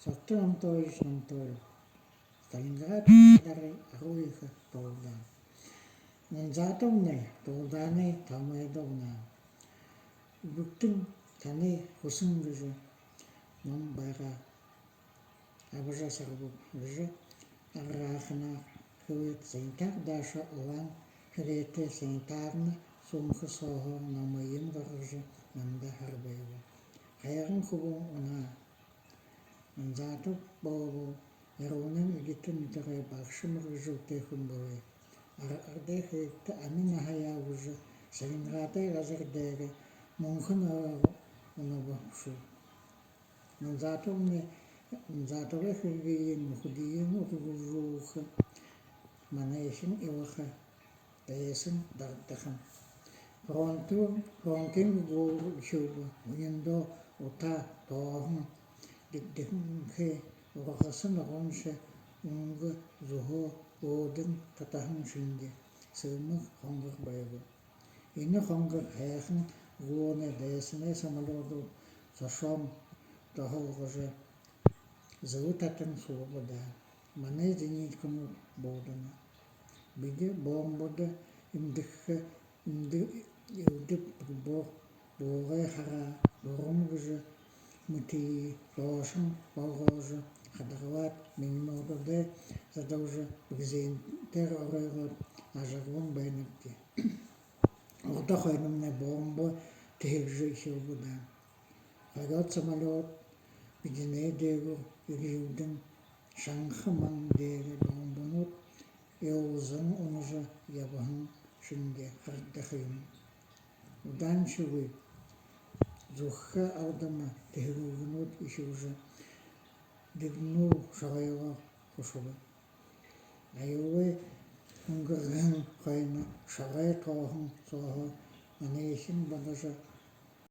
1900 Сталинград дарай аруиха толдан. Нанзаатомны толданы тамайдовна. Бүктүн таны хусунгыжы нам бара абажа сарбу жы арахна хөвет сентар даша улан хрете сентарна сумхы сохо намайым гарыжы нанда харбайва. Хайрын хубун она нанзаатоп болу яронын игитин тырай бакшым рыжу техун бой. Ардехекте амина хая уже Сталинградэ разердэгэ монхын унабакшу. Нанзаатомны нанзаатовэ хэгиен мухудиен ургужуха манайшин илаха дэсэн дартахан. Фронтын гол шуба униндо ута тоохын диддихэнхэ урахасын ронша унга зухо одын татахан шинде сылмых хонгыр байбы. Ины хонгыр хайхын гуоне дэсіне самолоду сошом тохолгыжы зылы татын суобыда. Маны зениткану бодына. Биде бомбода имдікхі имді илдік бұрбор боғай хара бұрымгыжы мыты рошын болғыжы хадарлат минмододе задолжа бгзентер оройгот ажарвон байныкти. Орда хойнымне бомба тегжи шилбуда. Хагат самолет бидине дегу югиудын шанхы ман деге бомбанут еузын онжа ябахын шинде хардахын. Удан шугы зухха алдама тегугнут ишужа дегну шагайга хушуба. Айуэ унгырган хайна шагай тоохын соохо манайшин бадажа